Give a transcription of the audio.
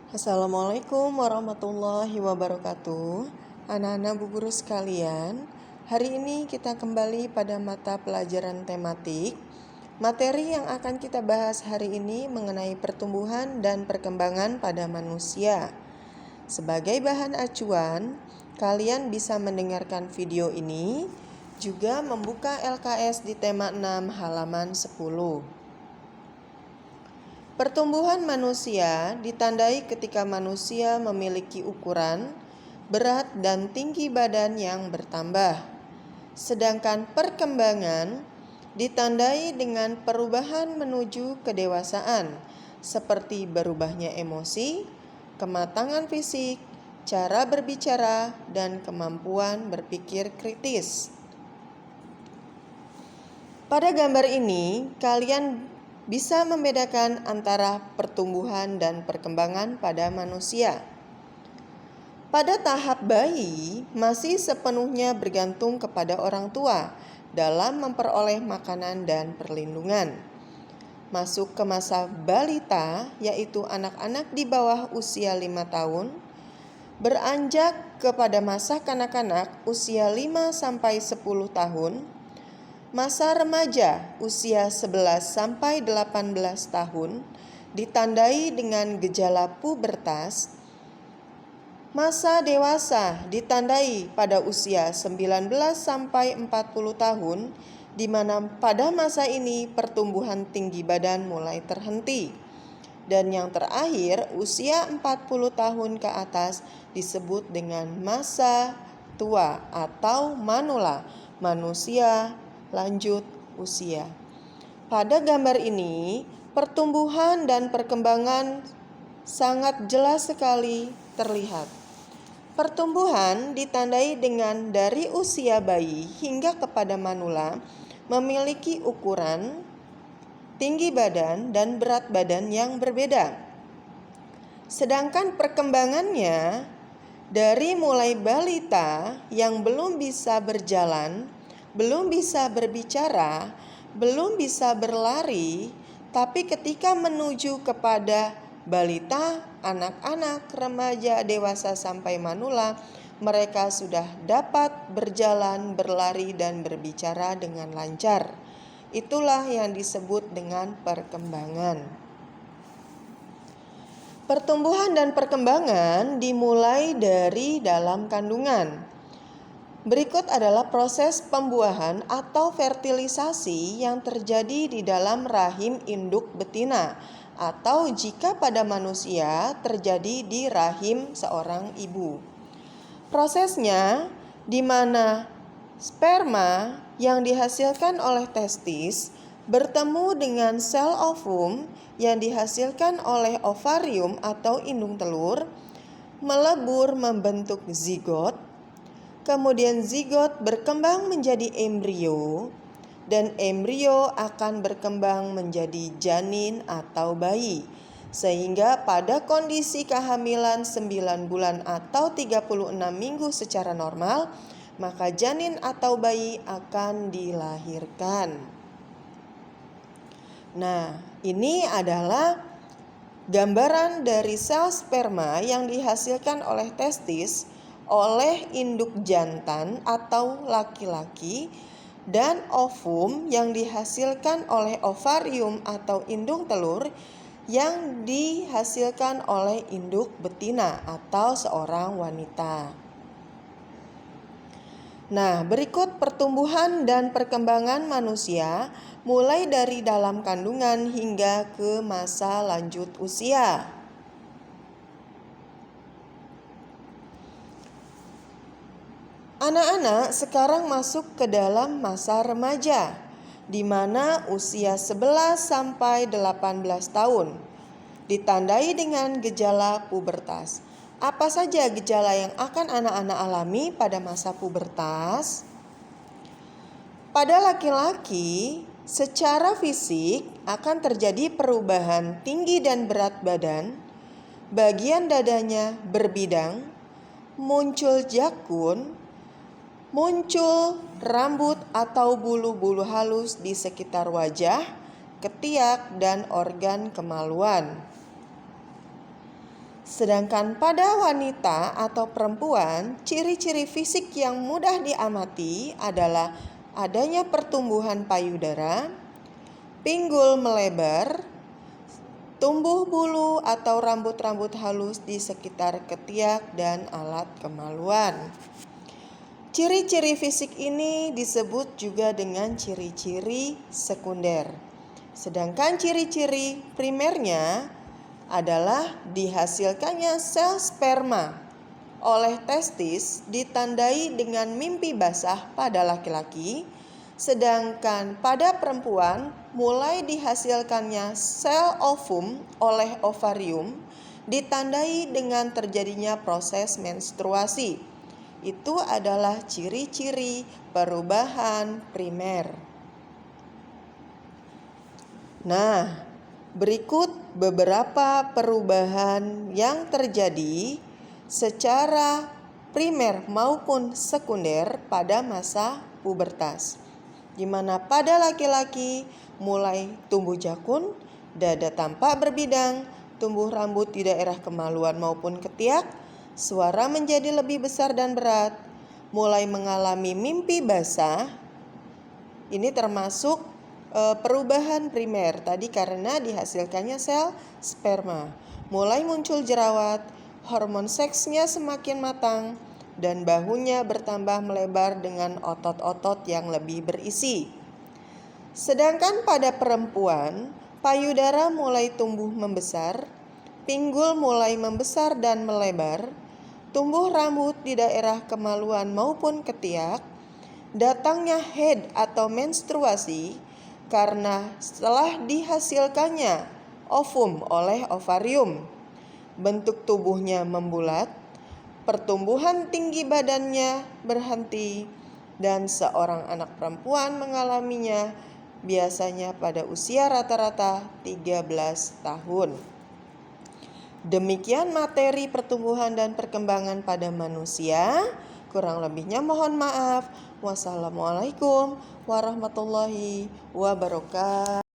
Assalamualaikum warahmatullahi wabarakatuh. Anak-anak Bu Guru sekalian, hari ini kita kembali pada mata pelajaran tematik. Materi yang akan kita bahas hari ini mengenai pertumbuhan dan perkembangan pada manusia. Sebagai bahan acuan, kalian bisa mendengarkan video ini, juga membuka LKS di tema 6 halaman 10. Pertumbuhan manusia ditandai ketika manusia memiliki ukuran, berat, dan tinggi badan yang bertambah. Sedangkan perkembangan ditandai dengan perubahan menuju kedewasaan, seperti berubahnya emosi, kematangan fisik, cara berbicara, dan kemampuan berpikir kritis. Pada gambar ini, kalian bisa membedakan antara pertumbuhan dan perkembangan pada manusia. Pada tahap bayi, masih sepenuhnya bergantung kepada orang tua dalam memperoleh makanan dan perlindungan. Masuk ke masa balita, yaitu anak-anak di bawah usia 5 tahun, beranjak kepada masa kanak-kanak usia 5-10 tahun, masa remaja usia 11-18 tahun ditandai dengan gejala pubertas. Masa dewasa ditandai pada usia 19-40 tahun, di mana pada masa ini pertumbuhan tinggi badan mulai terhenti. Dan yang terakhir, usia 40 tahun ke atas disebut dengan masa tua atau manula, manusia lanjut usia. Pada gambar ini, pertumbuhan dan perkembangan sangat jelas sekali terlihat. Pertumbuhan ditandai dengan dari usia bayi hingga kepada manula memiliki ukuran, tinggi badan, dan berat badan yang berbeda. Sedangkan perkembangannya dari mulai balita yang belum bisa berjalan, belum bisa berbicara, belum bisa berlari, tapi ketika menuju kepada balita, anak-anak, remaja, dewasa sampai manula, mereka sudah dapat berjalan, berlari, dan berbicara dengan lancar. Itulah yang disebut dengan perkembangan. Pertumbuhan dan perkembangan dimulai dari dalam kandungan. Berikut adalah proses pembuahan atau fertilisasi yang terjadi di dalam rahim induk betina, atau jika pada manusia terjadi di rahim seorang ibu. Prosesnya di mana sperma yang dihasilkan oleh testis bertemu dengan sel ovum yang dihasilkan oleh ovarium atau indung telur, melebur membentuk zigot. Kemudian zigot berkembang menjadi embrio, dan embrio akan berkembang menjadi janin atau bayi. Sehingga pada kondisi kehamilan 9 bulan atau 36 minggu secara normal, maka janin atau bayi akan dilahirkan. Nah, ini adalah gambaran dari sel sperma yang dihasilkan oleh testis oleh induk jantan atau laki-laki, dan ovum yang dihasilkan oleh ovarium atau indung telur yang dihasilkan oleh induk betina atau seorang wanita. Nah, berikut pertumbuhan dan perkembangan manusia mulai dari dalam kandungan hingga ke masa lanjut usia. Anak-anak sekarang masuk ke dalam masa remaja, di mana usia 11-18 tahun ditandai dengan gejala pubertas. Apa saja gejala yang akan anak-anak alami pada masa pubertas? Pada laki-laki, secara fisik akan terjadi perubahan tinggi dan berat badan, bagian dadanya berbidang, muncul jakun, muncul rambut atau bulu-bulu halus di sekitar wajah, ketiak, dan organ kemaluan. Sedangkan pada wanita atau perempuan, ciri-ciri fisik yang mudah diamati adalah adanya pertumbuhan payudara, pinggul melebar, tumbuh bulu atau rambut-rambut halus di sekitar ketiak dan alat kemaluan. Ciri-ciri fisik ini disebut juga dengan ciri-ciri sekunder. Sedangkan ciri-ciri primernya adalah dihasilkannya sel sperma oleh testis ditandai dengan mimpi basah pada laki-laki, sedangkan pada perempuan mulai dihasilkannya sel ovum oleh ovarium ditandai dengan terjadinya proses menstruasi. Itu adalah ciri-ciri perubahan primer. Nah, berikut beberapa perubahan yang terjadi secara primer maupun sekunder pada masa pubertas, di mana pada laki-laki mulai tumbuh jakun, dada tampak berbidang, tumbuh rambut di daerah kemaluan maupun ketiak, suara menjadi lebih besar dan berat, mulai mengalami mimpi basah. Ini termasuk perubahan primer tadi karena dihasilkannya sel sperma. Mulai muncul jerawat, hormon seksnya semakin matang, dan bahunya bertambah melebar dengan otot-otot yang lebih berisi. Sedangkan pada perempuan, payudara mulai tumbuh membesar, pinggul mulai membesar dan melebar, tumbuh rambut di daerah kemaluan maupun ketiak, datangnya haid atau menstruasi karena setelah dihasilkannya ovum oleh ovarium. Bentuk tubuhnya membulat, pertumbuhan tinggi badannya berhenti, dan seorang anak perempuan mengalaminya biasanya pada usia rata-rata 13 tahun. Demikian materi pertumbuhan dan perkembangan pada manusia. Kurang lebihnya mohon maaf. Wassalamualaikum warahmatullahi wabarakatuh.